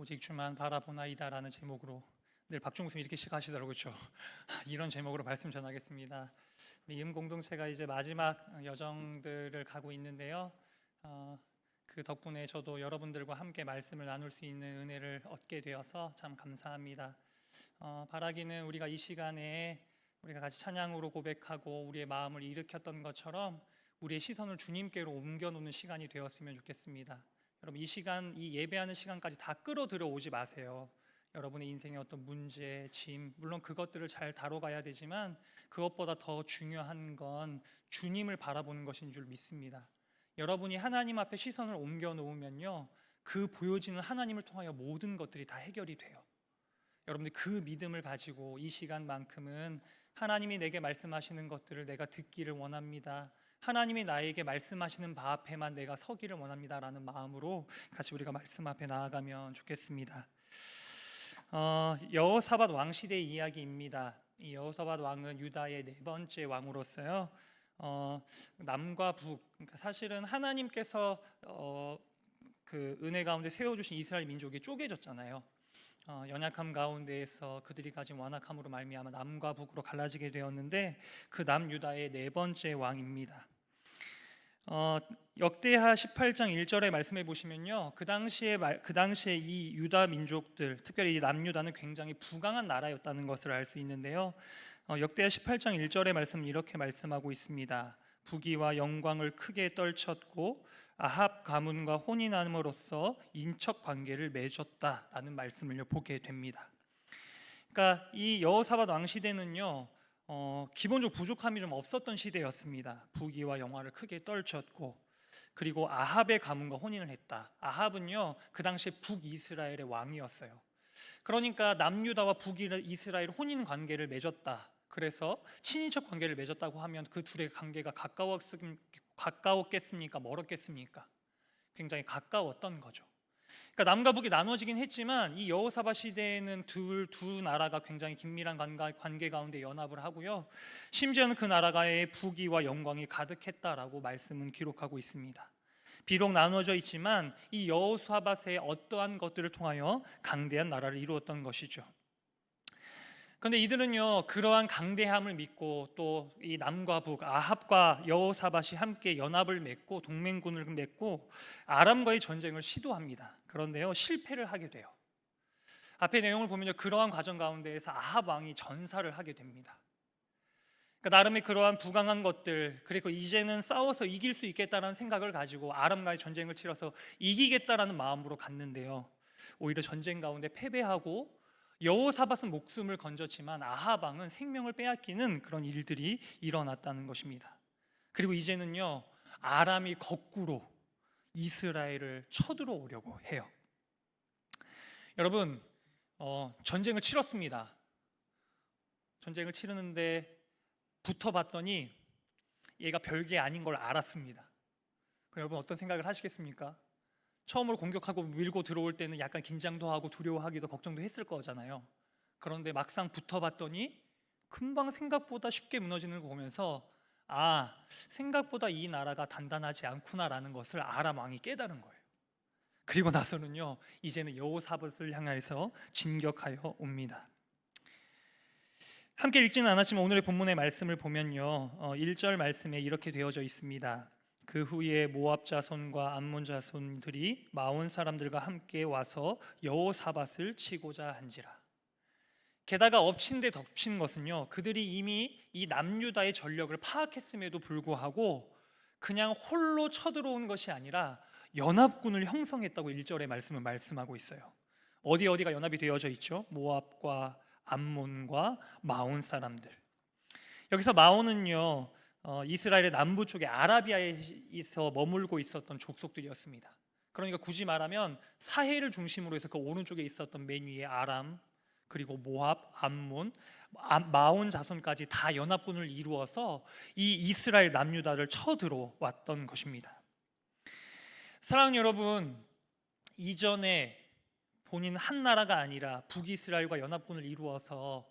오직 주만 바라보나이다라는 제목으로 늘 박종수 이렇게 시작하시더라고요. 그렇죠? 이런 제목으로 말씀 전하겠습니다. 우리 공동체가 이제 마지막 여정들을 가고 있는데요. 그 덕분에 저도 여러분들과 함께 말씀을 나눌 수 있는 은혜를 얻게 되어서 참 감사합니다. 바라기는 우리가 이 시간에 우리가 같이 찬양으로 고백하고 우리의 마음을 일으켰던 것처럼 우리의 시선을 주님께로 옮겨놓는 시간이 되었으면 좋겠습니다. 여러분, 이 시간, 이 예배하는 시간까지 다 끌어들여 오지 마세요. 여러분의 인생의 어떤 문제, 짐, 물론 그것들을 잘 다뤄가야 되지만 그것보다 더 중요한 건 주님을 바라보는 것인 줄 믿습니다. 여러분이 하나님 앞에 시선을 옮겨 놓으면요, 그 보여지는 하나님을 통하여 모든 것들이 다 해결이 돼요. 여러분들 그 믿음을 가지고 이 시간만큼은 하나님이 내게 말씀하시는 것들을 내가 듣기를 원합니다. 하나님이 나에게 말씀하시는 바 앞에만 내가 서기를 원합니다라는 마음으로 같이 우리가 말씀 앞에 나아가면 좋겠습니다. 여호사밧 왕 시대 이야기입니다. 이 여호사밧 왕은 유다의 네 번째 왕으로서요. 남과 북, 그러니까 사실은 하나님께서 그 은혜 가운데 세워주신 이스라엘 민족이 쪼개졌잖아요. 연약함 가운데에서 그들이 가진 완악함으로 말미암아 남과 북으로 갈라지게 되었는데 그 남유다의 네 번째 왕입니다. 역대하 18장 1절에 말씀해 보시면요, 그 당시에 이 유다 민족들, 특별히 이 남유다는 굉장히 부강한 나라였다는 것을 알 수 있는데요. 역대하 18장 1절의 말씀 이렇게 말씀하고 있습니다. 부귀와 영광을 크게 떨쳤고 아합 가문과 혼인함으로써 인척 관계를 맺었다라는 말씀을 보게 됩니다. 그러니까 이 여호사밧 왕 시대는요, 기본적으로 부족함이 좀 없었던 시대였습니다. 부귀와 영화를 크게 떨쳤고, 그리고 아합의 가문과 혼인을 했다. 아합은요, 그 당시에 북이스라엘의 왕이었어요. 그러니까 남유다와 북이스라엘 혼인 관계를 맺었다. 그래서 친인척 관계를 맺었다고 하면 그 둘의 관계가 가까웠겠습니까? 멀었겠습니까? 굉장히 가까웠던 거죠. 그러니까 남과 북이 나눠지긴 했지만 이 여호사밧 시대에는 두 나라가 굉장히 긴밀한 관계 가운데 연합을 하고요. 심지어는 그 나라가의 부귀와 영광이 가득했다라고 말씀은 기록하고 있습니다. 비록 나눠져 있지만 이 여호사밧의 어떠한 것들을 통하여 강대한 나라를 이루었던 것이죠. 그런데 이들은요, 그러한 강대함을 믿고 또 이 남과 북 아합과 여호사밧이 함께 연합을 맺고 동맹군을 맺고 아람과의 전쟁을 시도합니다. 그런데요, 실패를 하게 돼요. 앞의 내용을 보면요, 그러한 과정 가운데에서 아합 왕이 전사를 하게 됩니다. 그러니까 나름의 그러한 부강한 것들, 그리고 이제는 싸워서 이길 수 있겠다는 생각을 가지고 아람과의 전쟁을 치러서 이기겠다라는 마음으로 갔는데요, 오히려 전쟁 가운데 패배하고 여호사밧은 목숨을 건졌지만 아합 왕은 생명을 빼앗기는 그런 일들이 일어났다는 것입니다. 그리고 이제는요, 아람이 거꾸로 이스라엘을 쳐들어오려고 해요. 여러분, 전쟁을 치렀습니다. 전쟁을 치르는데 붙어봤더니 얘가 별게 아닌 걸 알았습니다. 그럼 여러분 어떤 생각을 하시겠습니까? 처음으로 공격하고 밀고 들어올 때는 약간 긴장도 하고 두려워하기도 걱정도 했을 거잖아요. 그런데 막상 붙어봤더니 금방 생각보다 쉽게 무너지는 거 보면서 생각보다 이 나라가 단단하지 않구나라는 것을 아람 왕이 깨달은 거예요. 그리고 나서는요, 이제는 여호사밧을 향해서 진격하여 옵니다. 함께 읽지는 않았지만 오늘의 본문의 말씀을 보면요, 1절 말씀에 이렇게 되어져 있습니다. 그 후에 모압 자손과 암몬 자손들이 마온 사람들과 함께 와서 여호사밧을 치고자 한지라. 게다가 엎친 데 덮친 것은요, 그들이 이미 이 남유다의 전력을 파악했음에도 불구하고 그냥 홀로 쳐들어온 것이 아니라 연합군을 형성했다고 1절의 말씀은 말씀하고 있어요. 어디가 연합이 되어져 있죠? 모압과 암몬과 마온 사람들. 여기서 마온은요, 이스라엘의 남부 쪽에 아라비아에서 머물고 있었던 족속들이었습니다. 그러니까 굳이 말하면 사해를 중심으로 해서 그 오른쪽에 있었던 맨 위에 아람, 그리고 모압, 암몬, 마온 자손까지 다 연합군을 이루어서 이 이스라엘 남유다를 쳐들어왔던 것입니다. 사랑하는 여러분, 이전에 본인 한 나라가 아니라 북이스라엘과 연합군을 이루어서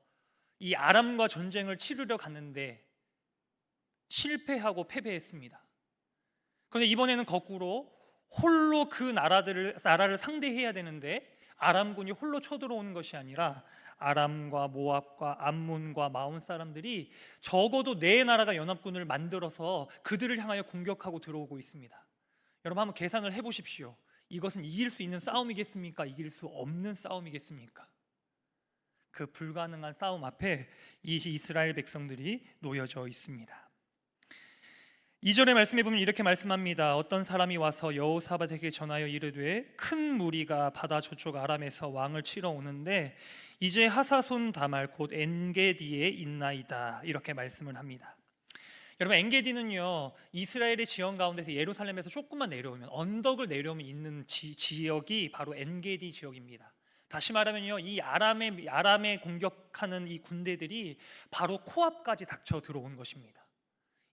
이 아람과 전쟁을 치르려 갔는데 실패하고 패배했습니다. 그런데 이번에는 거꾸로 홀로 그 나라를 상대해야 되는데 아람군이 홀로 쳐들어오는 것이 아니라 아람과 모압과 암몬과 마온 사람들이 적어도 네 나라가 연합군을 만들어서 그들을 향하여 공격하고 들어오고 있습니다. 여러분 한번 계산을 해보십시오. 이것은 이길 수 있는 싸움이겠습니까? 이길 수 없는 싸움이겠습니까? 그 불가능한 싸움 앞에 이 이스라엘 백성들이 놓여져 있습니다. 2절의 말씀에 보면 이렇게 말씀합니다. 어떤 사람이 와서 여호사밧에게 전하여 이르되 큰 무리가 바다 저쪽 아람에서 왕을 치러 오는데 이제 하사손 다말 곧 엔게디에 있나이다. 이렇게 말씀을 합니다. 여러분 엔게디는요 이스라엘의 지형 가운데서 예루살렘에서 조금만 내려오면 언덕을 내려오면 있는 지역이 바로 엔게디 지역입니다. 다시 말하면요 이 아람에 공격하는 이 군대들이 바로 코앞까지 닥쳐 들어온 것입니다.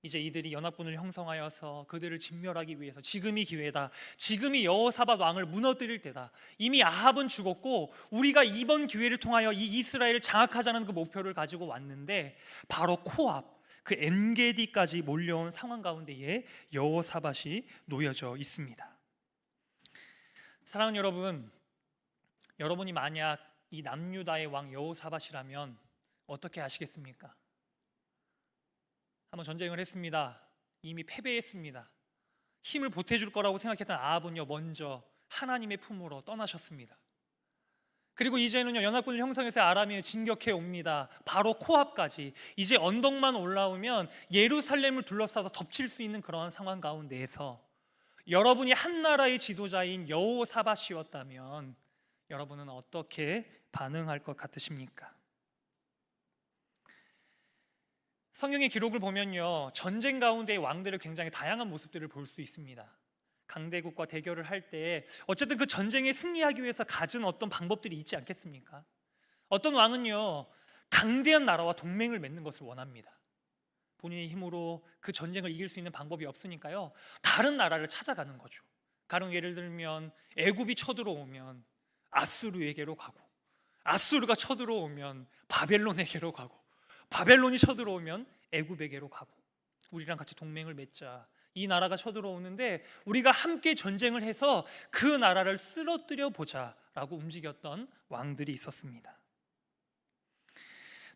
이제 이들이 연합군을 형성하여서 그들을 진멸하기 위해서 지금이 기회다. 지금이 여호사밧 왕을 무너뜨릴 때다. 이미 아합은 죽었고 우리가 이번 기회를 통하여 이 이스라엘을 장악하자는 그 목표를 가지고 왔는데 바로 코앞 그 엔게디까지 몰려온 상황 가운데에 여호사밧이 놓여져 있습니다. 사랑하는 여러분, 여러분이 만약 이 남유다의 왕 여호사밧이라면 어떻게 하시겠습니까? 한번 전쟁을 했습니다. 이미 패배했습니다. 힘을 보태줄 거라고 생각했던 아합은요 먼저 하나님의 품으로 떠나셨습니다. 그리고 이제는요 연합군을 형성해서 아람이 진격해 옵니다. 바로 코앞까지. 이제 언덕만 올라오면 예루살렘을 둘러싸서 덮칠 수 있는 그러한 상황 가운데에서 여러분이 한 나라의 지도자인 여호사밧이었다면 여러분은 어떻게 반응할 것 같으십니까? 성경의 기록을 보면요 전쟁 가운데의 왕들의 굉장히 다양한 모습들을 볼 수 있습니다. 강대국과 대결을 할 때 어쨌든 그 전쟁에 승리하기 위해서 가진 어떤 방법들이 있지 않겠습니까? 어떤 왕은요 강대한 나라와 동맹을 맺는 것을 원합니다. 본인의 힘으로 그 전쟁을 이길 수 있는 방법이 없으니까요 다른 나라를 찾아가는 거죠. 가령 예를 들면 애굽이 쳐들어오면 아수르에게로 가고, 아수르가 쳐들어오면 바벨론에게로 가고, 바벨론이 쳐들어오면 애굽에게로 가고, 우리랑 같이 동맹을 맺자. 이 나라가 쳐들어오는데 우리가 함께 전쟁을 해서 그 나라를 쓰러뜨려 보자라고 움직였던 왕들이 있었습니다.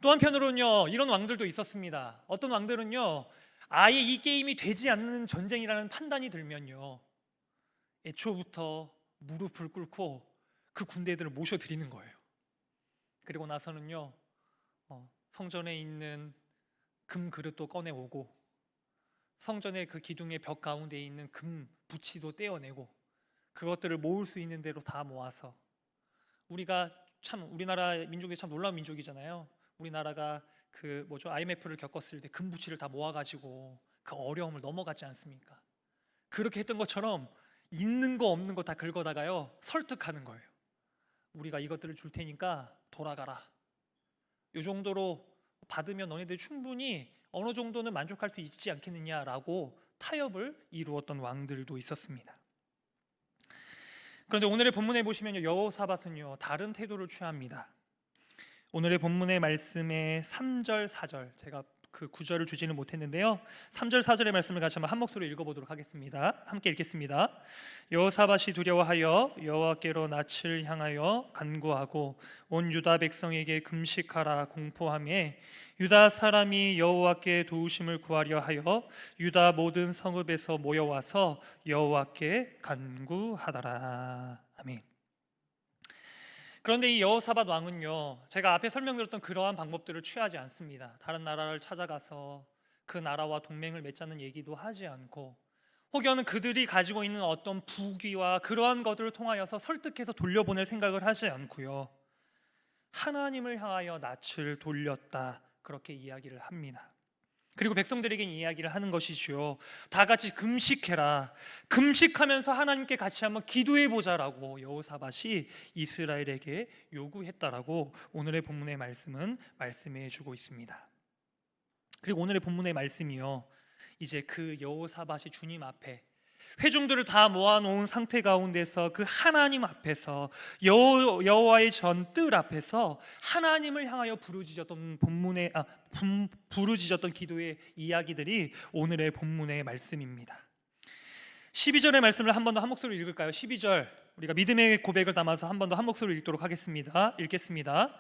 또 한편으로는요 이런 왕들도 있었습니다. 어떤 왕들은요 아예 이 게임이 되지 않는 전쟁이라는 판단이 들면요 애초부터 무릎을 꿇고 그 군대들을 모셔드리는 거예요. 그리고 나서는요 성전에 있는 금 그릇도 꺼내오고 성전의 그 기둥의 벽 가운데 있는 금 부치도 떼어내고 그것들을 모을 수 있는 대로 다 모아서 우리가 참 우리나라 민족이 참 놀라운 민족이잖아요. 우리나라가 IMF를 겪었을 때 금 부치를 다 모아가지고 그 어려움을 넘어갔지 않습니까? 그렇게 했던 것처럼 있는 거 없는 거 다 긁어다가요 설득하는 거예요. 우리가 이것들을 줄 테니까 돌아가라. 이 정도로 받으면 너네들 충분히 어느 정도는 만족할 수 있지 않겠느냐라고 타협을 이루었던 왕들도 있었습니다. 그런데 오늘의 본문에 보시면요 여호사밧은요 다른 태도를 취합니다. 오늘의 본문의 말씀의 3절 4절 제가 그 구절을 주지는 못했는데요 3절 4절의 말씀을 같이 한번 한 목소리로 읽어보도록 하겠습니다. 함께 읽겠습니다. 여호사밧이 두려워하여 여호와께로 낯을 향하여 간구하고 온 유다 백성에게 금식하라 공포하며 유다 사람이 여호와께 도우심을 구하려 하여 유다 모든 성읍에서 모여와서 여호와께 간구하더라. 아멘. 그런데 이 여호사밧 왕은요 제가 앞에 설명드렸던 그러한 방법들을 취하지 않습니다. 다른 나라를 찾아가서 그 나라와 동맹을 맺자는 얘기도 하지 않고 혹여는 그들이 가지고 있는 어떤 부귀와 그러한 것들을 통하여서 설득해서 돌려보낼 생각을 하지 않고요 하나님을 향하여 낯을 돌렸다 그렇게 이야기를 합니다. 그리고 백성들에게 이야기를 하는 것이죠. 다 같이 금식해라. 금식하면서 하나님께 같이 한번 기도해 보자라고 여호사밧이 이스라엘에게 요구했다라고 오늘의 본문의 말씀은 말씀해 주고 있습니다. 그리고 오늘의 본문의 말씀이요 이제 그 여호사밧이 주님 앞에 회중들을 다 모아놓은 상태 가운데서 그 하나님 앞에서 여호와의 전 뜰 앞에서 하나님을 향하여 부르짖었던 부르짖었던 기도의 이야기들이 오늘의 본문의 말씀입니다. 12절의 말씀을 한 번 더 한 목소리로 읽을까요? 12절 우리가 믿음의 고백을 담아서 한 번 더 한 목소리로 읽도록 하겠습니다. 읽겠습니다.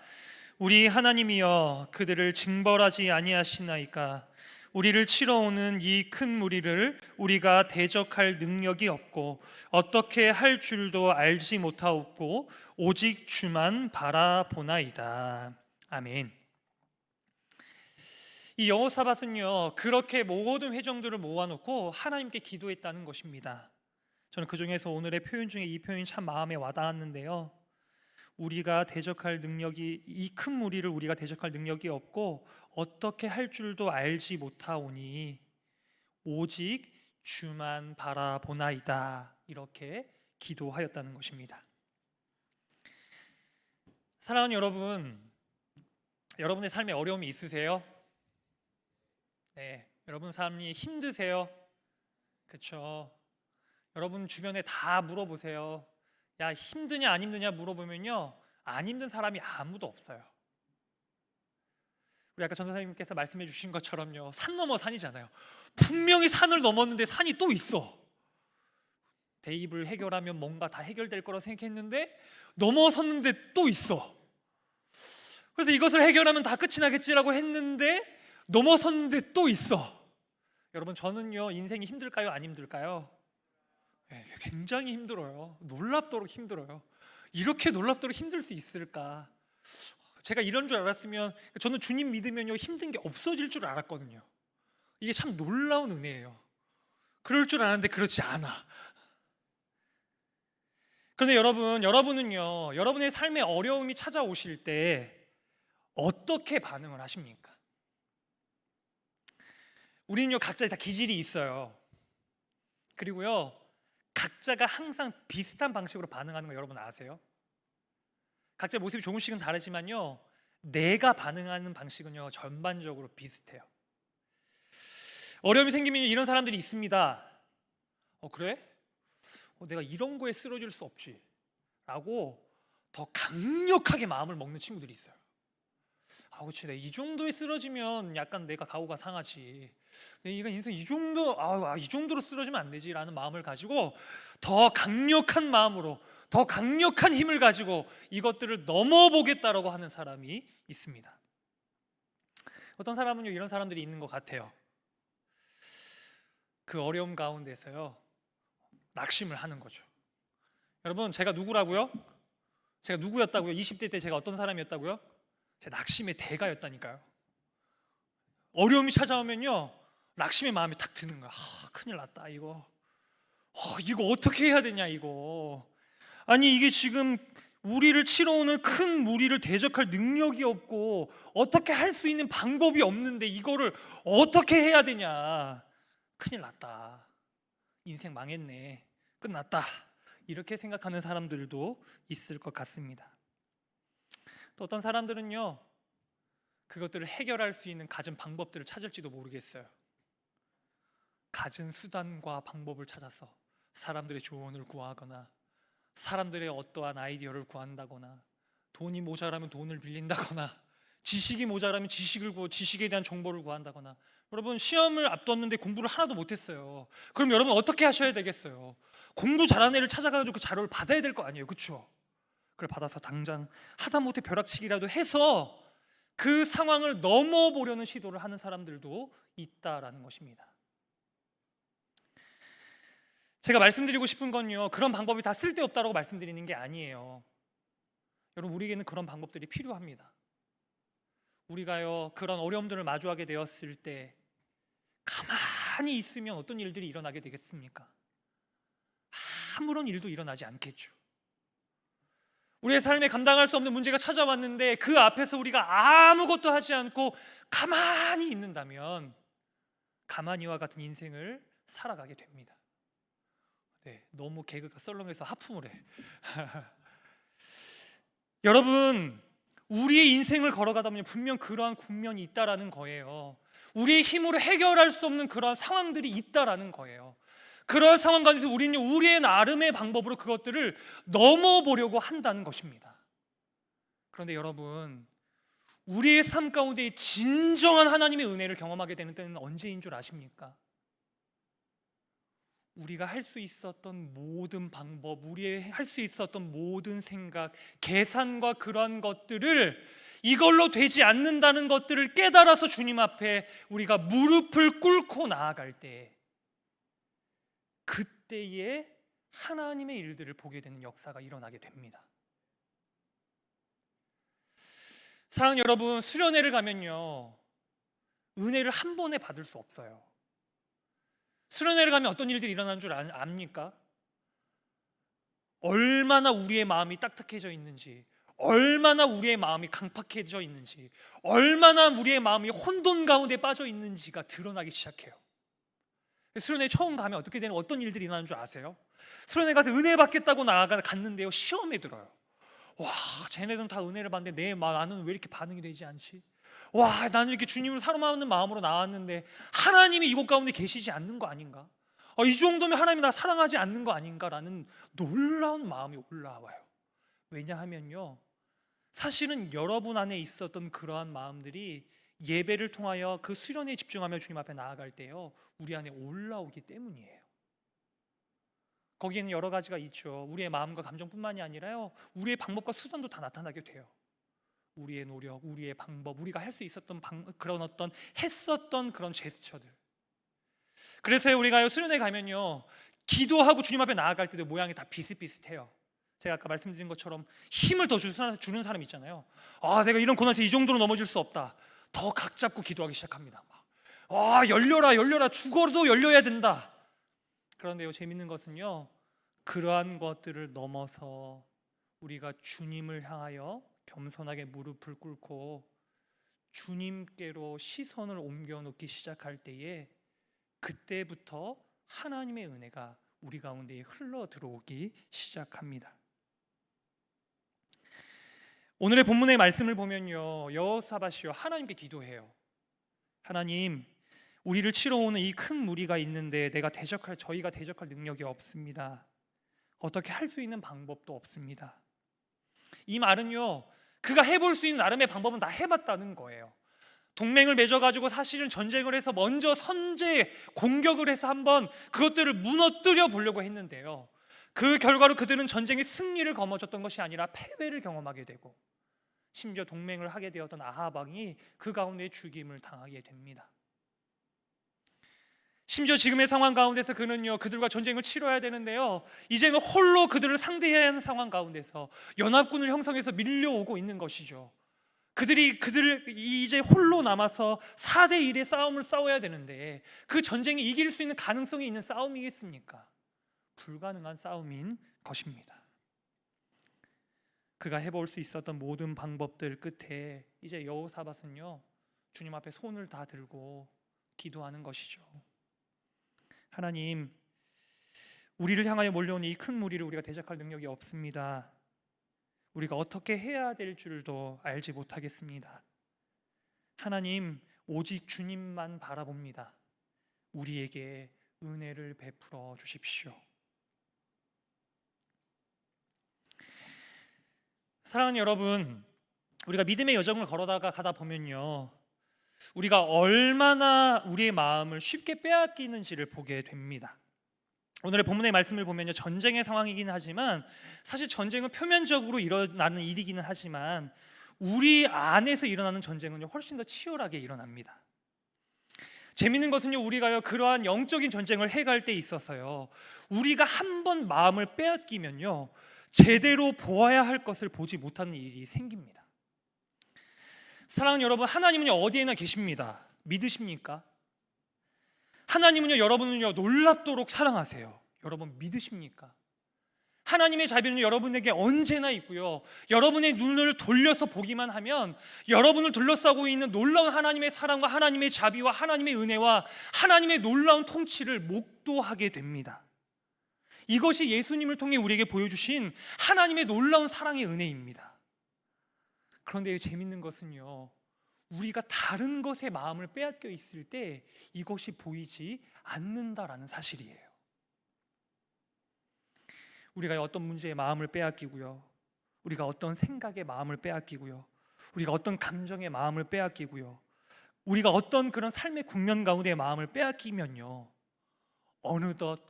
우리 하나님이여 그들을 징벌하지 아니하시나이까 우리를 치러오는 이 큰 무리를 우리가 대적할 능력이 없고 어떻게 할 줄도 알지 못하옵고 오직 주만 바라보나이다. 아멘. 이 여호사밧은요 그렇게 모든 회중들을 모아놓고 하나님께 기도했다는 것입니다. 저는 그 중에서 오늘의 표현 중에 이 표현이 참 마음에 와닿았는데요. 우리가 대적할 능력이 이 큰 무리를 우리가 대적할 능력이 없고 어떻게 할 줄도 알지 못하오니 오직 주만 바라보나이다. 이렇게 기도하였다는 것입니다. 사랑하는 여러분, 여러분의 삶에 어려움이 있으세요? 네, 여러분 삶이 힘드세요? 그렇죠? 여러분 주변에 다 물어보세요. 야, 힘드냐 안 힘드냐 물어보면요 안 힘든 사람이 아무도 없어요. 우리 아까 전도사님께서 말씀해 주신 것처럼요 산 넘어 산이잖아요. 분명히 산을 넘었는데 산이 또 있어. 대입을 해결하면 뭔가 다 해결될 거라고 생각했는데 넘어섰는데 또 있어. 그래서 이것을 해결하면 다 끝이 나겠지라고 했는데 넘어섰는데 또 있어. 여러분 저는요 인생이 힘들까요 안 힘들까요? 네, 굉장히 힘들어요. 놀랍도록 힘들어요. 이렇게 놀랍도록 힘들 수 있을까? 제가 이런 줄 알았으면 저는 주님 믿으면요 힘든 게 없어질 줄 알았거든요. 이게 참 놀라운 은혜예요. 그럴 줄 알았는데 그렇지 않아. 그런데 여러분은요 여러분의 삶에 어려움이 찾아오실 때 어떻게 반응을 하십니까? 우리는요 각자 다 기질이 있어요. 그리고요 각자가 항상 비슷한 방식으로 반응하는 거 여러분 아세요? 각자 모습이 조금씩은 다르지만요 내가 반응하는 방식은요 전반적으로 비슷해요. 어려움이 생기면 이런 사람들이 있습니다. 그래? 내가 이런 거에 쓰러질 수 없지 라고 더 강력하게 마음을 먹는 친구들이 있어요. 그렇지, 내가 이 정도에 쓰러지면 약간 내가 각오가 상하지. 내가 인생 이 정도로 쓰러지면 안 되지라는 마음을 가지고 더 강력한 마음으로 더 강력한 힘을 가지고 이것들을 넘어보겠다라고 하는 사람이 있습니다. 어떤 사람은요 이런 사람들이 있는 것 같아요. 그 어려움 가운데서요 낙심을 하는 거죠. 여러분 제가 누구라고요? 제가 누구였다고요? 20대 때 제가 어떤 사람이었다고요? 제 낙심의 대가였다니까요. 어려움이 찾아오면요 낙심의 마음이 탁 드는 거야. 큰일 났다 이거. 이거 어떻게 해야 되냐 이거. 아니 이게 지금 우리를 치러오는 큰 무리를 대적할 능력이 없고 어떻게 할 수 있는 방법이 없는데 이거를 어떻게 해야 되냐. 큰일 났다. 인생 망했네. 끝났다. 이렇게 생각하는 사람들도 있을 것 같습니다. 또 어떤 사람들은요 그것들을 해결할 수 있는 갖은 방법들을 찾을지도 모르겠어요. 갖은 수단과 방법을 찾아서 사람들의 조언을 구하거나 사람들의 어떠한 아이디어를 구한다거나 돈이 모자라면 돈을 빌린다거나 지식이 모자라면 지식을 구하고 지식에 대한 정보를 구한다거나. 여러분 시험을 앞뒀는데 공부를 하나도 못했어요. 그럼 여러분 어떻게 하셔야 되겠어요? 공부 잘하는 애를 찾아가지고 그 자료를 받아야 될 거 아니에요, 그렇죠? 그걸 받아서 당장 하다못해 벼락치기라도 해서 그 상황을 넘어보려는 시도를 하는 사람들도 있다라는 것입니다. 제가 말씀드리고 싶은 건요 그런 방법이 다 쓸데없다라고 말씀드리는 게 아니에요. 여러분 우리에게는 그런 방법들이 필요합니다. 우리가요 그런 어려움들을 마주하게 되었을 때 가만히 있으면 어떤 일들이 일어나게 되겠습니까? 아무런 일도 일어나지 않겠죠. 우리의 삶에 감당할 수 없는 문제가 찾아왔는데 그 앞에서 우리가 아무것도 하지 않고 가만히 있는다면 가만히와 같은 인생을 살아가게 됩니다. 네, 너무 개그가 썰렁해서 하품을 해. 여러분 우리의 인생을 걸어가다 보면 분명 그러한 국면이 있다라는 거예요. 우리의 힘으로 해결할 수 없는 그러한 상황들이 있다라는 거예요. 그런 상황 가운데서 우리는 우리의 나름의 방법으로 그것들을 넘어보려고 한다는 것입니다. 그런데 여러분 우리의 삶 가운데 진정한 하나님의 은혜를 경험하게 되는 때는 언제인 줄 아십니까? 우리가 할 수 있었던 모든 방법, 우리의 할 수 있었던 모든 생각, 계산과 그러한 것들을 이걸로 되지 않는다는 것들을 깨달아서 주님 앞에 우리가 무릎을 꿇고 나아갈 때, 그때에 하나님의 일들을 보게 되는 역사가 일어나게 됩니다. 사랑하는 여러분, 수련회를 가면요, 은혜를 한 번에 받을 수 없어요. 수련회를 가면 어떤 일들이 일어나는 줄 압니까? 얼마나 우리의 마음이 딱딱해져 있는지, 얼마나 우리의 마음이 강팍해져 있는지, 얼마나 우리의 마음이 혼돈 가운데 빠져 있는지가 드러나기 시작해요. 수련회 처음 가면 어떻게 되는, 어떤 일들이 일어나는 줄 아세요? 수련회 가서 은혜 받겠다고 갔는데요, 시험에 들어요. 와, 쟤네들은 다 은혜를 받는데 나는 왜 이렇게 반응이 되지 않지? 와, 나는 이렇게 주님을 사랑하는 마음으로 나왔는데 하나님이 이곳 가운데 계시지 않는 거 아닌가? 이 정도면 하나님이 나 사랑하지 않는 거 아닌가라는 놀라운 마음이 올라와요. 왜냐하면요, 사실은 여러분 안에 있었던 그러한 마음들이 예배를 통하여 그 수련에 집중하며 주님 앞에 나아갈 때요, 우리 안에 올라오기 때문이에요. 거기에는 여러 가지가 있죠. 우리의 마음과 감정뿐만이 아니라요, 우리의 방법과 수단도 다 나타나게 돼요. 우리의 노력, 우리의 방법, 우리가 할 수 있었던 그런 어떤 했었던 그런 제스처들. 그래서 우리가 수련회 가면요, 기도하고 주님 앞에 나아갈 때도 모양이 다 비슷비슷해요. 제가 아까 말씀드린 것처럼 힘을 더 주는 사람 있잖아요. 내가 이런 고난에서 이 정도로 넘어질 수 없다. 더 각 잡고 기도하기 시작합니다. 열려라, 죽어도 열려야 된다. 그런데요, 재밌는 것은요, 그러한 것들을 넘어서 우리가 주님을 향하여 겸손하게 무릎을 꿇고 주님께로 시선을 옮겨 놓기 시작할 때에, 그때부터 하나님의 은혜가 우리 가운데에 흘러 들어오기 시작합니다. 오늘의 본문의 말씀을 보면요, 여호사밧이요, 하나님께 기도해요. 하나님, 우리를 치러 오는 이 큰 무리가 있는데 저희가 대적할 능력이 없습니다. 어떻게 할 수 있는 방법도 없습니다. 이 말은요, 그가 해볼 수 있는 나름의 방법은 다 해봤다는 거예요. 동맹을 맺어가지고 사실은 전쟁을 해서 먼저 선제 공격을 해서 한번 그것들을 무너뜨려 보려고 했는데요, 그 결과로 그들은 전쟁의 승리를 거머쥐었던 것이 아니라 패배를 경험하게 되고, 심지어 동맹을 하게 되었던 아합 왕이 그 가운데 죽임을 당하게 됩니다. 심지어 지금의 상황 가운데서 그들과 전쟁을 치러야 되는데요, 이제는 홀로 그들을 상대해야 하는 상황 가운데서 연합군을 형성해서 밀려오고 있는 것이죠. 그들이 이제 홀로 남아서 4대1의 싸움을 싸워야 되는데, 그 전쟁이 이길 수 있는 가능성이 있는 싸움이겠습니까? 불가능한 싸움인 것입니다. 그가 해볼 수 있었던 모든 방법들 끝에 이제 여호사밧은요, 주님 앞에 손을 다 들고 기도하는 것이죠. 하나님, 우리를 향하여 몰려오는 이 큰 무리를 우리가 대적할 능력이 없습니다. 우리가 어떻게 해야 될 줄도 알지 못하겠습니다. 하나님, 오직 주님만 바라봅니다. 우리에게 은혜를 베풀어 주십시오. 사랑하는 여러분, 우리가 믿음의 여정을 가다 보면요, 우리가 얼마나 우리의 마음을 쉽게 빼앗기는지를 보게 됩니다. 오늘의 본문의 말씀을 보면요, 전쟁의 상황이긴 하지만, 사실 전쟁은 표면적으로 일어나는 일이기는 하지만 우리 안에서 일어나는 전쟁은요, 훨씬 더 치열하게 일어납니다. 재밌는 것은요, 우리가요, 그러한 영적인 전쟁을 해갈 때 있어서요, 우리가 한번 마음을 빼앗기면요, 제대로 보아야 할 것을 보지 못하는 일이 생깁니다. 사랑하는 여러분, 하나님은요, 어디에나 계십니다. 믿으십니까? 하나님은요, 여러분은요, 놀랍도록 사랑하세요. 여러분 믿으십니까? 하나님의 자비는 여러분에게 언제나 있고요, 여러분의 눈을 돌려서 보기만 하면 여러분을 둘러싸고 있는 놀라운 하나님의 사랑과 하나님의 자비와 하나님의 은혜와 하나님의 놀라운 통치를 목도하게 됩니다. 이것이 예수님을 통해 우리에게 보여주신 하나님의 놀라운 사랑의 은혜입니다. 그런데 재밌는 것은요, 우리가 다른 것에 마음을 빼앗겨 있을 때 이것이 보이지 않는다라는 사실이에요. 우리가 어떤 문제에 마음을 빼앗기고요, 우리가 어떤 생각에 마음을 빼앗기고요, 우리가 어떤 감정에 마음을 빼앗기고요, 우리가 어떤 그런 삶의 국면 가운데 마음을 빼앗기면요, 어느덧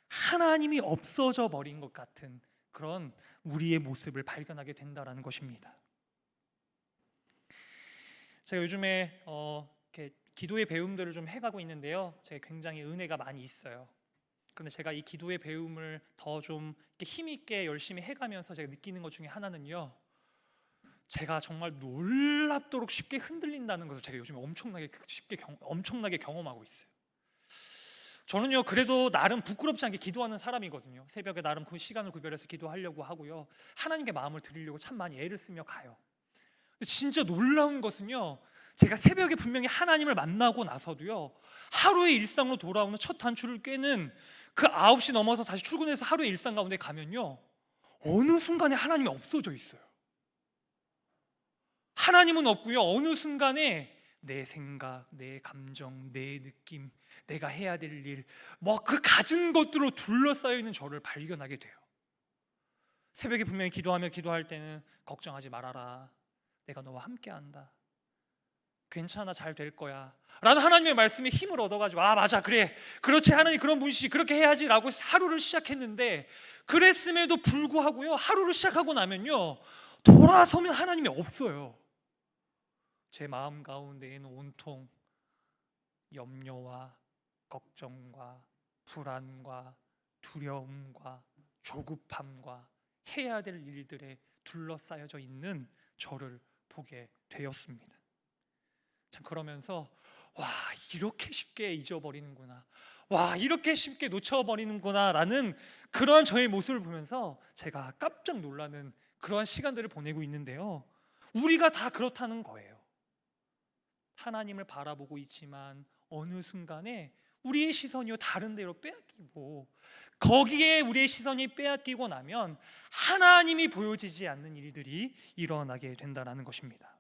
하나님이 없어져 버린 것 같은 그런 우리의 모습을 발견하게 된다라는 것입니다. 제가 요즘에 이렇게 기도의 배움들을 좀 해가고 있는데요, 제가 굉장히 은혜가 많이 있어요. 그런데 제가 이 기도의 배움을 더 좀 힘 있게 열심히 해가면서 제가 느끼는 것 중에 하나는요, 제가 정말 놀랍도록 쉽게 흔들린다는 것을 제가 요즘에 엄청나게 경험하고 있어요. 저는요, 그래도 나름 부끄럽지 않게 기도하는 사람이거든요. 새벽에 나름 그 시간을 구별해서 기도하려고 하고요, 하나님께 마음을 드리려고 참 많이 애를 쓰며 가요. 근데 진짜 놀라운 것은요, 제가 새벽에 분명히 하나님을 만나고 나서도요, 하루의 일상으로 돌아오는 첫 단추를 꿰는 그 9시 넘어서 다시 출근해서 하루의 일상 가운데 가면요, 어느 순간에 하나님이 없어져 있어요. 하나님은 없고요, 어느 순간에 내 생각, 내 감정, 내 느낌, 내가 해야 될 일, 뭐 그 갖은 것들로 둘러싸여 있는 저를 발견하게 돼요. 새벽에 분명히 기도할 때는 걱정하지 말아라, 내가 너와 함께한다, 괜찮아, 잘 될 거야 라는 하나님의 말씀에 힘을 얻어가지고, 아 맞아, 그래, 그렇지, 하나님 그런 분이시, 그렇게 해야지 라고 하루를 시작했는데, 그랬음에도 불구하고요, 하루를 시작하고 나면요, 돌아서면 하나님이 없어요. 제 마음 가운데에는 온통 염려와 걱정과 불안과 두려움과 조급함과 해야 될 일들에 둘러싸여져 있는 저를 보게 되었습니다. 참, 그러면서 와, 이렇게 쉽게 잊어버리는구나, 와, 이렇게 쉽게 놓쳐버리는구나 라는 그러한 저의 모습을 보면서 제가 깜짝 놀라는 그러한 시간들을 보내고 있는데요, 우리가 다 그렇다는 거예요. 하나님을 바라보고 있지만 어느 순간에 우리의 시선이 다른 데로 빼앗기고, 거기에 우리의 시선이 빼앗기고 나면 하나님이 보여지지 않는 일들이 일어나게 된다는 것입니다.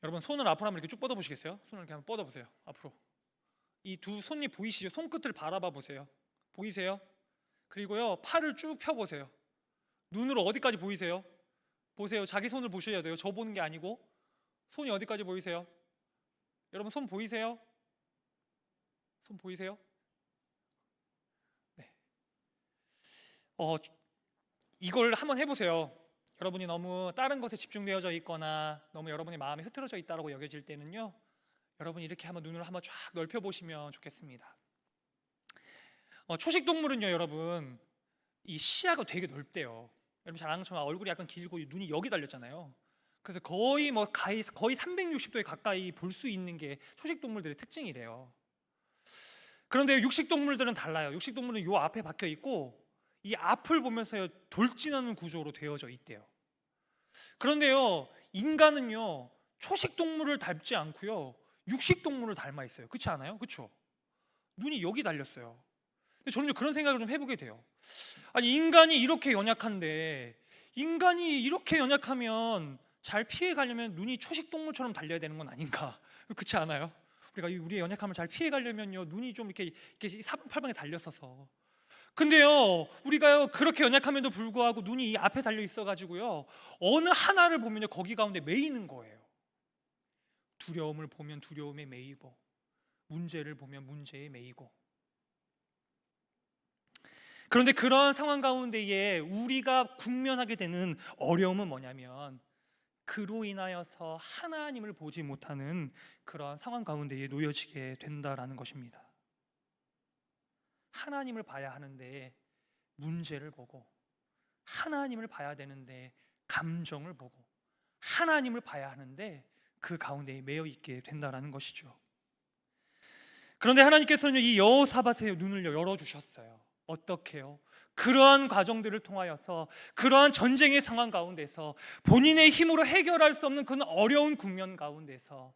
여러분, 손을 앞으로 한번 이렇게 쭉 뻗어 보시겠어요? 손을 이렇게 한번 뻗어 보세요. 앞으로. 이 두 손이 보이시죠? 손끝을 바라봐 보세요. 보이세요? 그리고요, 팔을 쭉 펴 보세요. 눈으로 어디까지 보이세요? 보세요. 자기 손을 보셔야 돼요. 저 보는 게 아니고. 손이 어디까지 보이세요? 여러분, 손 보이세요? 손 보이세요? 네. 이걸 한번 해보세요. 여러분이 너무 다른 것에 집중되어져 있거나 너무 여러분의 마음이 흐트러져 있다고 여겨질 때는요, 여러분이 이렇게 한번 눈을 한번 쫙 넓혀 보시면 좋겠습니다. 초식 동물은요, 여러분, 이 시야가 되게 넓대요. 여러분 잘 아는 것처럼 얼굴이 약간 길고 눈이 여기 달렸잖아요. 그래서 거의 360도에 가까이 볼 수 있는 게 초식 동물들의 특징이래요. 그런데 육식 동물들은 달라요. 육식 동물은 요 앞에 박혀 있고 이 앞을 보면서 돌진하는 구조로 되어져 있대요. 그런데요, 인간은요, 초식 동물을 닮지 않고요, 육식 동물을 닮아 있어요. 그렇지 않아요? 그렇죠? 눈이 여기 달렸어요. 근데 저는 그런 생각을 좀 해보게 돼요. 아니, 인간이 이렇게 연약한데, 인간이 이렇게 연약하면 잘 피해 가려면 눈이 초식 동물처럼 달려야 되는 건 아닌가? 그렇지 않아요? 우리가 우리의 연약함을 잘 피해 가려면요, 눈이 좀 이렇게 사방팔방에 달렸어서. 근데요, 우리가요, 그렇게 연약함에도 불구하고 눈이 이 앞에 달려 있어가지고요, 어느 하나를 보면요, 거기 가운데 매이는 거예요. 두려움을 보면 두려움에 매이고, 문제를 보면 문제에 매이고. 그런데 그러한 상황 가운데에 우리가 국면하게 되는 어려움은 뭐냐면, 그로 인하여서 하나님을 보지 못하는 그러한 상황 가운데에 놓여지게 된다라는 것입니다. 하나님을 봐야 하는데 문제를 보고, 하나님을 봐야 되는데 감정을 보고, 하나님을 봐야 하는데 그 가운데에 매여 있게 된다라는 것이죠. 그런데 하나님께서는 이 여호사밧의 눈을 열어주셨어요. 어떻게요? 그러한 과정들을 통하여서, 그러한 전쟁의 상황 가운데서, 본인의 힘으로 해결할 수 없는 그런 어려운 국면 가운데서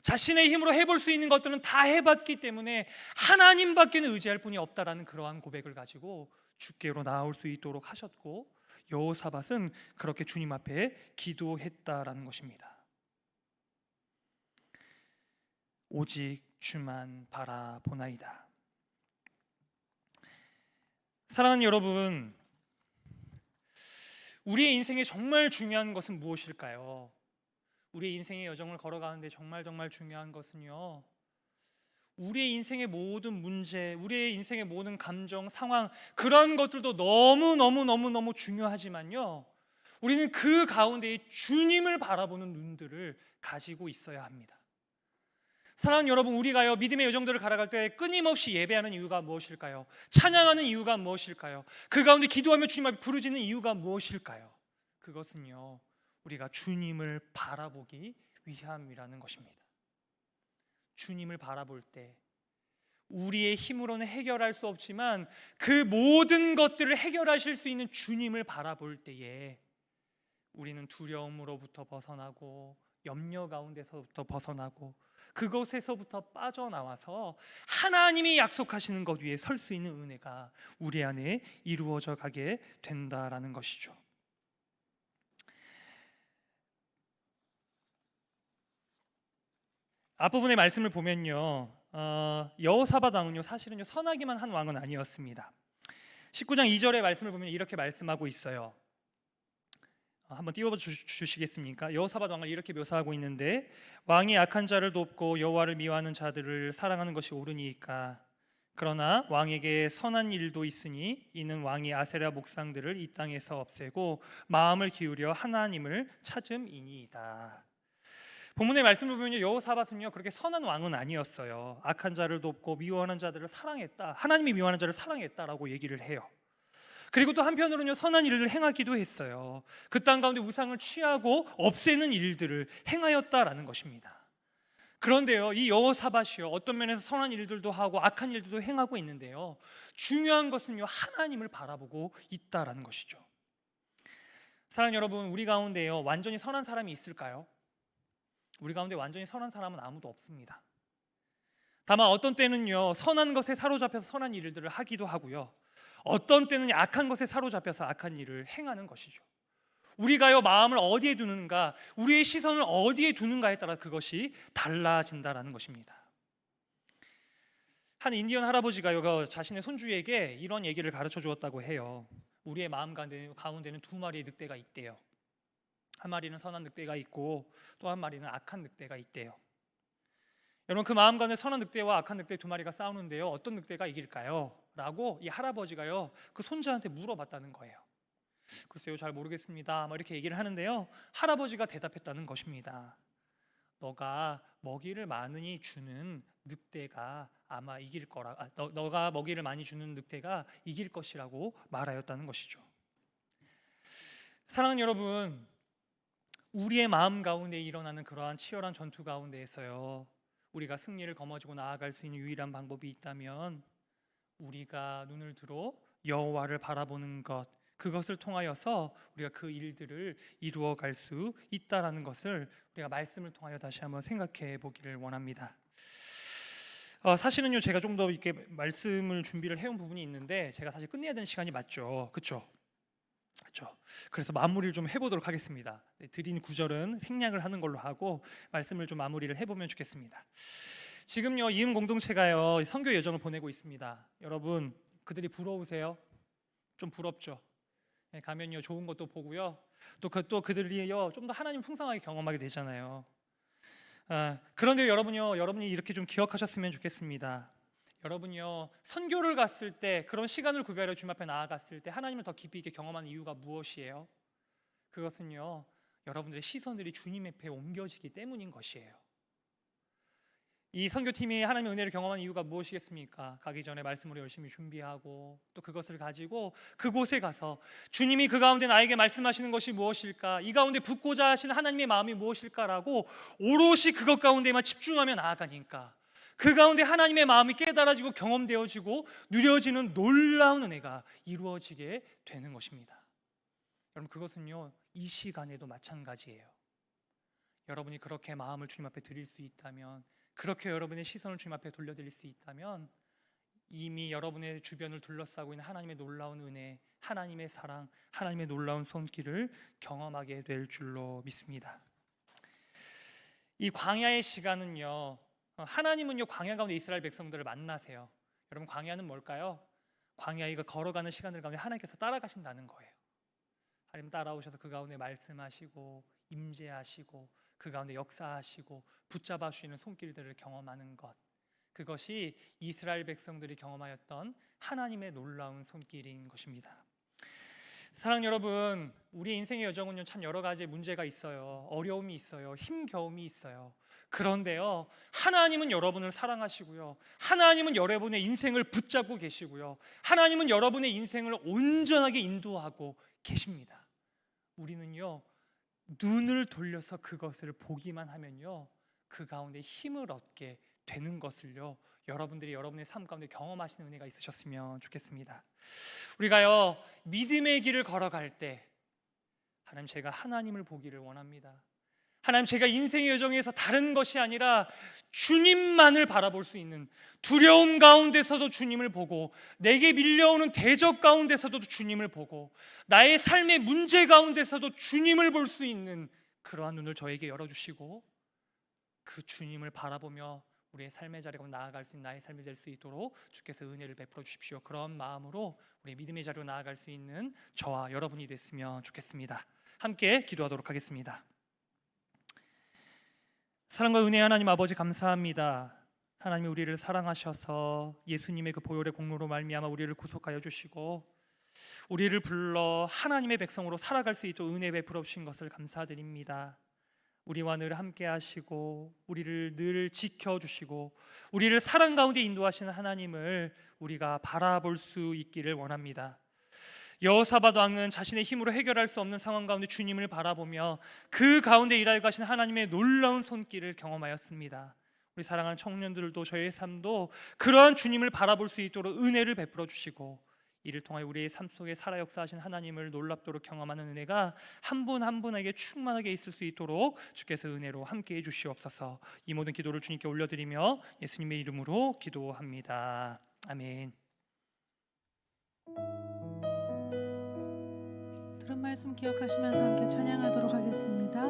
자신의 힘으로 해볼 수 있는 것들은 다 해봤기 때문에 하나님밖에는 의지할 분이 없다라는 그러한 고백을 가지고 주께로 나올 수 있도록 하셨고, 여호사밧은 그렇게 주님 앞에 기도했다라는 것입니다. 오직 주만 바라보나이다. 사랑하는 여러분, 우리의 인생에 정말 중요한 것은 무엇일까요? 우리의 인생의 여정을 걸어가는데 정말 중요한 것은요, 우리의 인생의 모든 문제, 우리의 인생의 모든 감정, 상황, 그런 것들도 너무 중요하지만요, 우리는 그 가운데에 주님을 바라보는 눈들을 가지고 있어야 합니다. 사랑하는 여러분, 우리가요 믿음의 여정들을 걸어갈 때 끊임없이 예배하는 이유가 무엇일까요? 찬양하는 이유가 무엇일까요? 그 가운데 기도하며 주님 앞에 부르짖는 이유가 무엇일까요? 그것은요, 우리가 주님을 바라보기 위함이라는 것입니다. 주님을 바라볼 때 우리의 힘으로는 해결할 수 없지만 그 모든 것들을 해결하실 수 있는 주님을 바라볼 때에 우리는 두려움으로부터 벗어나고 염려 가운데서부터 벗어나고 그것에서부터 빠져나와서 하나님이 약속하시는 것 위에 설 수 있는 은혜가 우리 안에 이루어져 가게 된다라는 것이죠. 앞부분의 말씀을 보면요, 여호사밧 왕은요 사실은요 선하기만 한 왕은 아니었습니다. 19장 2절의 말씀을 보면 이렇게 말씀하고 있어요. 한번 띄워 주시겠습니까? 여호사밧 왕을 이렇게 묘사하고 있는데, 왕이 악한 자를 돕고 여호와를 미워하는 자들을 사랑하는 것이 옳으니까. 그러나 왕에게 선한 일도 있으니 이는 왕이 아세라 목상들을 이 땅에서 없애고 마음을 기울여 하나님을 찾음이니이다. 본문의 말씀을 보면 여호사밧은요 그렇게 선한 왕은 아니었어요. 악한 자를 돕고 미워하는 자들을 사랑했다, 하나님이 미워하는 자를 사랑했다라고 얘기를 해요. 그리고 또 한편으로는요 선한 일을 행하기도 했어요. 그 땅 가운데 우상을 취하고 없애는 일들을 행하였다라는 것입니다. 그런데요 이 여호사밧이요 어떤 면에서 선한 일들도 하고 악한 일들도 행하고 있는데요, 중요한 것은요 하나님을 바라보고 있다라는 것이죠. 사랑하는 여러분, 우리 가운데요 완전히 선한 사람이 있을까요? 우리 가운데 완전히 선한 사람은 아무도 없습니다. 다만 어떤 때는요 선한 것에 사로잡혀서 선한 일들을 하기도 하고요, 어떤 때는 악한 것에 사로잡혀서 악한 일을 행하는 것이죠. 우리가요 마음을 어디에 두는가, 우리의 시선을 어디에 두는가에 따라 그것이 달라진다라는 것입니다. 한 인디언 할아버지가요 자신의 손주에게 이런 얘기를 가르쳐 주었다고 해요. 우리의 마음 가운데는 두 마리의 늑대가 있대요. 한 마리는 선한 늑대가 있고 또 한 마리는 악한 늑대가 있대요. 여러분, 그 마음 가운데 선한 늑대와 악한 늑대 두 마리가 싸우는데요 어떤 늑대가 이길까요? 라고 이 할아버지가요 그 손자한테 물어봤다는 거예요. 글쎄요 잘 모르겠습니다 이렇게 얘기를 하는데요, 할아버지가 대답했다는 것입니다. 너가 먹이를 많이 주는 늑대가 아마 이길 거라, 너가 먹이를 많이 주는 늑대가 이길 것이라고 말하였다는 것이죠. 사랑하는 여러분, 우리의 마음 가운데 일어나는 그러한 치열한 전투 가운데에서요 우리가 승리를 거머쥐고 나아갈 수 있는 유일한 방법이 있다면 우리가 눈을 들어 여호와를 바라보는 것, 그것을 통하여서 우리가 그 일들을 이루어 갈 수 있다라는 것을 우리가 말씀을 통하여 다시 한번 생각해 보기를 원합니다. 사실은요 제가 좀 더 이렇게 말씀을 준비를 해온 부분이 있는데 제가 사실 끝내야 되는 시간이 맞죠, 그렇죠? 그래서 마무리를 좀 해보도록 하겠습니다. 드린 구절은 생략을 하는 걸로 하고 말씀을 좀 마무리를 해보면 좋겠습니다. 지금요 이음 공동체가요 선교 여정을 보내고 있습니다. 여러분, 그들이 부러우세요? 좀 부럽죠. 가면요 좋은 것도 보고요, 또 그들이요 좀 더 하나님 풍성하게 경험하게 되잖아요. 그런데 여러분이 이렇게 좀 기억하셨으면 좋겠습니다. 여러분요 선교를 갔을 때, 그런 시간을 구별해 주님 앞에 나아갔을 때 하나님을 더 깊이 있게 경험하는 이유가 무엇이에요? 그것은요 여러분들의 시선들이 주님 앞에 옮겨지기 때문인 것이에요. 이 선교팀이 하나님의 은혜를 경험하는 이유가 무엇이겠습니까? 가기 전에 말씀으로 열심히 준비하고 또 그것을 가지고 그곳에 가서 주님이 그 가운데 나에게 말씀하시는 것이 무엇일까, 이 가운데 붙고자 하시는 하나님의 마음이 무엇일까라고 오롯이 그것 가운데만 집중하며 나아가니까 그 가운데 하나님의 마음이 깨달아지고 경험되어지고 누려지는 놀라운 은혜가 이루어지게 되는 것입니다. 여러분, 그것은요 이 시간에도 마찬가지예요. 여러분이 그렇게 마음을 주님 앞에 드릴 수 있다면, 그렇게 여러분의 시선을 주님 앞에 돌려드릴 수 있다면 이미 여러분의 주변을 둘러싸고 있는 하나님의 놀라운 은혜, 하나님의 사랑, 하나님의 놀라운 손길을 경험하게 될 줄로 믿습니다. 이 광야의 시간은요, 하나님은요 광야 가운데 이스라엘 백성들을 만나세요. 여러분, 광야는 뭘까요? 광야가 걸어가는 시간들 가운데 하나님께서 따라가신다는 거예요. 하나님 따라오셔서 그 가운데 말씀하시고 임재하시고 그 가운데 역사하시고 붙잡아 주시는 손길들을 경험하는 것, 그것이 이스라엘 백성들이 경험하였던 하나님의 놀라운 손길인 것입니다. 사랑 여러분, 우리 인생의 여정은요 참 여러 가지 문제가 있어요. 어려움이 있어요. 힘겨움이 있어요. 그런데요, 하나님은 여러분을 사랑하시고요, 하나님은 여러분의 인생을 붙잡고 계시고요, 하나님은 여러분의 인생을 온전하게 인도하고 계십니다. 우리는요, 눈을 돌려서 그것을 보기만 하면요, 그 가운데 힘을 얻게 되는 것을요, 여러분들이 여러분의 삶 가운데 경험하시는 은혜가 있으셨으면 좋겠습니다. 우리가요, 믿음의 길을 걸어갈 때 하나님, 제가 하나님을 보기를 원합니다. 하나님, 제가 인생의 여정에서 다른 것이 아니라 주님만을 바라볼 수 있는, 두려움 가운데서도 주님을 보고, 내게 밀려오는 대적 가운데서도 주님을 보고, 나의 삶의 문제 가운데서도 주님을 볼 수 있는 그러한 눈을 저에게 열어주시고, 그 주님을 바라보며 우리의 삶의 자리로 나아갈 수 있는 나의 삶이 될 수 있도록 주께서 은혜를 베풀어 주십시오. 그런 마음으로 우리 믿음의 자리로 나아갈 수 있는 저와 여러분이 됐으면 좋겠습니다. 함께 기도하도록 하겠습니다. 사랑과 은혜의 하나님 아버지, 감사합니다. 하나님이 우리를 사랑하셔서 예수님의 그 보혈의 공로로 말미암아 우리를 구속하여 주시고, 우리를 불러 하나님의 백성으로 살아갈 수 있도록 은혜 베풀어 주신 것을 감사드립니다. 우리와 늘 함께 하시고 우리를 늘 지켜주시고 우리를 사랑 가운데 인도하시는 하나님을 우리가 바라볼 수 있기를 원합니다. 여호사밧 왕은 자신의 힘으로 해결할 수 없는 상황 가운데 주님을 바라보며 그 가운데 일하여 가신 하나님의 놀라운 손길을 경험하였습니다. 우리 사랑하는 청년들도 저희의 삶도 그러한 주님을 바라볼 수 있도록 은혜를 베풀어 주시고, 이를 통하여 우리의 삶 속에 살아 역사하신 하나님을 놀랍도록 경험하는 은혜가 한 분 한 분에게 충만하게 있을 수 있도록 주께서 은혜로 함께해 주시옵소서. 이 모든 기도를 주님께 올려드리며 예수님의 이름으로 기도합니다. 아멘. 들은 말씀 기억하시면서 함께 찬양하도록 하겠습니다.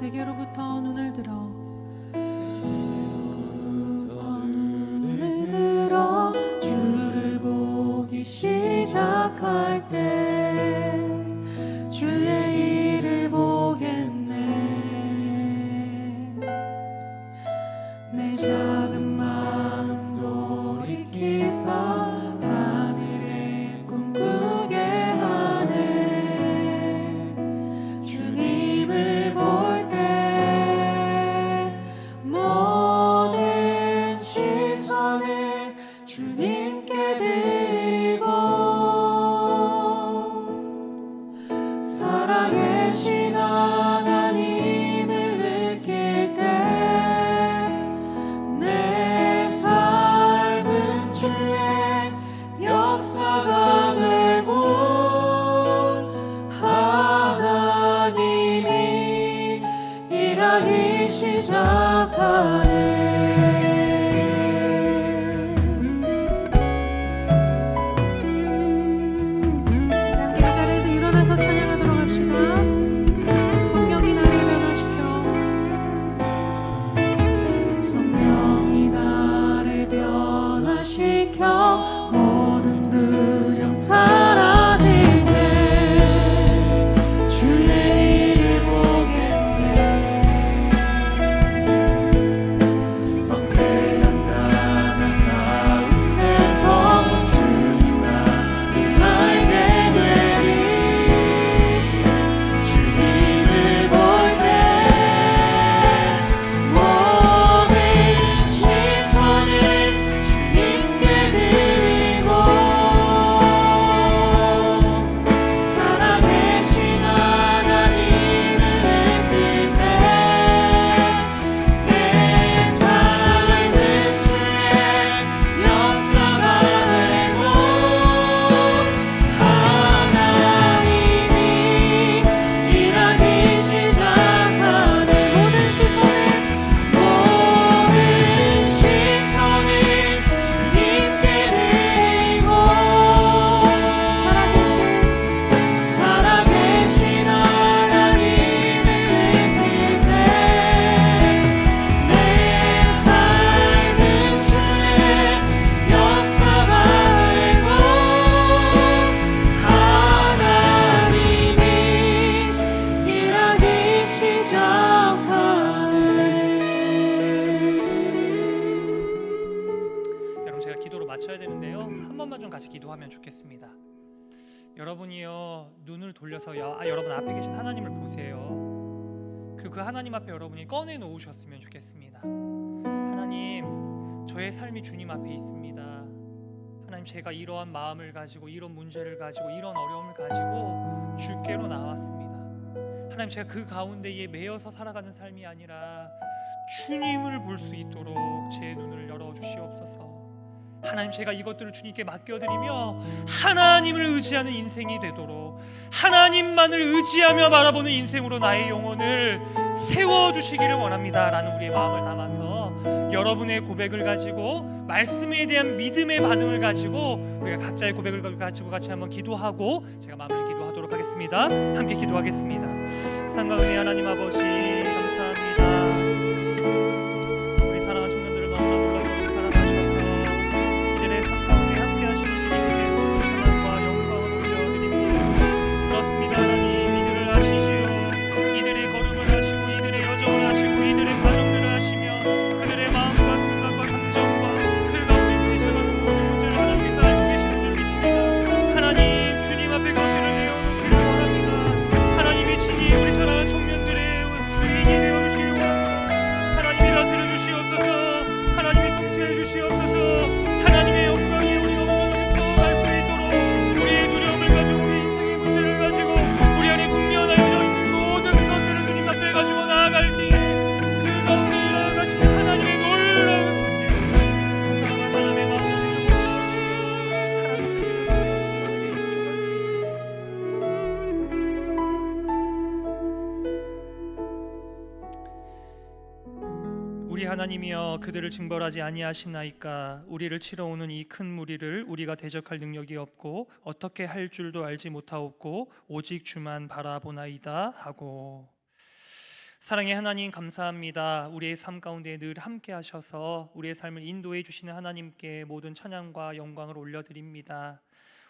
내게로부터 눈을 들어 주를 보기 시작할 때 주의 일을 보겠네. 내 작은 마음 돌이키사 하늘에 꿈꾸게 하네. 주님을 볼 때 모든 시선을 주님께 드리고, 살아계신 하나님을 느낄 때 내 삶은 주의 역사가 되고 하나님이 일하기 시작하네. 함께 그 자리에서 일어나서 찬양하도록 합시다. 성령이 나를 변화시켜, 성령이 나를 변화시켜 모든 두려움 사라질 때 주의 일을 보겠네. 엉클한 가난 가운데서 주님만을 알게 되리. 주님을 볼 때 모든 시선을 주님께 드리고, 우리가 기도로 맞춰야 되는데요. 한 번만 좀 같이 기도하면 좋겠습니다. 여러분이요 눈을 돌려서요 여러분 앞에 계신 하나님을 보세요. 그리고 그 하나님 앞에 여러분이 꺼내 놓으셨으면 좋겠습니다. 하나님, 저의 삶이 주님 앞에 있습니다. 하나님, 제가 이러한 마음을 가지고 이런 문제를 가지고 이런 어려움을 가지고 주께로 나왔습니다. 하나님, 제가 그 가운데에 매여서 살아가는 삶이 아니라 주님을 볼 수 있도록 제 눈을 열어주시옵소서. 하나님, 제가 이것들을 주님께 맡겨드리며 하나님을 의지하는 인생이 되도록 하나님만을 의지하며 바라보는 인생으로 나의 영혼을 세워주시기를 원합니다 라는 우리의 마음을 담아서 여러분의 고백을 가지고 말씀에 대한 믿음의 반응을 가지고 우리가 각자의 고백을 가지고 같이 한번 기도하고 제가 마무리 기도하도록 하겠습니다. 함께 기도하겠습니다. 사랑과 은혜 하나님 아버지 감사합니다. 우리 사랑하는 청년들을 너무나 놀랍게 사랑하셔서 이들의 삶 가운데 함께 하시는 주님께 찬양과 영광을 올려드립니다. 그렇습니다. 하나님, 이들을 아시지요. 이들의 걸음을 하시고 이들의 여정을 하시고 이들의 과정들을 하시며 그들의 마음과 생각과 감정과 그 가운데 부딪혀가는 모든 문제를 하나님께서 알고 계시는 줄 믿습니다. 하나님, 주님 앞에 관계를 내어놓기를 원합니다. 하나님이 친히 우리 사랑하는 청년들의 주인이 되어주시기 원합니다. 하나님이 다스려 주시옵소서. 하나님이 통치해 주시옵소서. 하나님의 영광이 우리 영광에서 갈 수 있도록 우리의 두려움을 가지고 우리 인생의 문제를 가지고 우리 안에 국면하여 있는 모든 것들을 주님 앞에 가지고 나아갈 때에 그 가운데 일어나시는 하나님의 놀라운 손길 그 사랑한 사람의 마음을 우리 하나님이여, 그들을 징벌하지 아니하시나이까. 우리를 치러 오는 이 큰 무리를 우리가 대적할 능력이 없고 어떻게 할 줄도 알지 못하옵고 오직 주만 바라보나이다 하고. 사랑의 하나님 감사합니다. 우리의 삶 가운데 늘 함께 하셔서 우리의 삶을 인도해 주시는 하나님께 모든 찬양과 영광을 올려드립니다.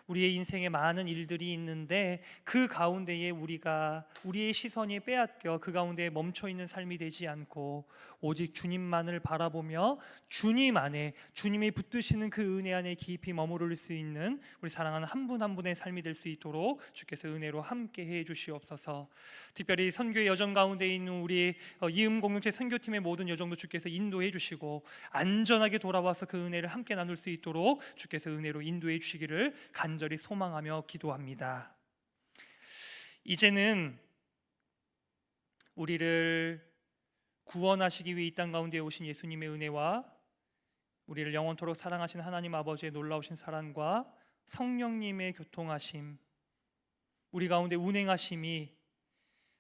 우리의 인생에 많은 일들이 있는데 그 가운데에 우리의 시선이 빼앗겨 그 가운데 멈춰 있는 삶이 되지 않고 오직 주님만을 바라보며 주님 안에 주님이 붙드시는 그 은혜 안에 깊이 머무를 수 있는 우리 사랑하는 한 분 한 분의 삶이 될 수 있도록 주께서 은혜로 함께 해 주시옵소서. 특별히 선교의 여정 가운데 있는 우리 이음 공동체 선교팀의 모든 여정도 주께서 인도해 주시고 안전하게 돌아와서 그 은혜를 함께 나눌 수 있도록 주께서 은혜로 인도해 주시기를 간절히 소망하며 기도합니다. 이제는 우리를 구원하시기 위해 이 땅 가운데 오신 예수님의 은혜와 우리를 영원토록 사랑하신 하나님 아버지의 놀라우신 사랑과 성령님의 교통하심, 우리 가운데 운행하심이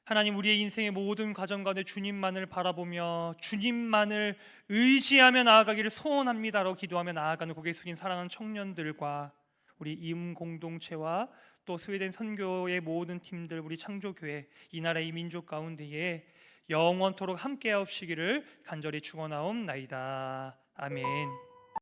하나님 우리의 인생의 모든 과정 가운데 주님만을 바라보며 주님만을 의지하며 나아가기를 소원합니다라고 기도하며 나아가는 고개 숙인 사랑하는 청년들과 우리 이음 공동체와 또 스웨덴 선교의 모든 팀들, 우리 창조교회, 이 나라의 민족 가운데에 영원토록 함께하옵시기를 간절히 축원하옵나이다. 아멘.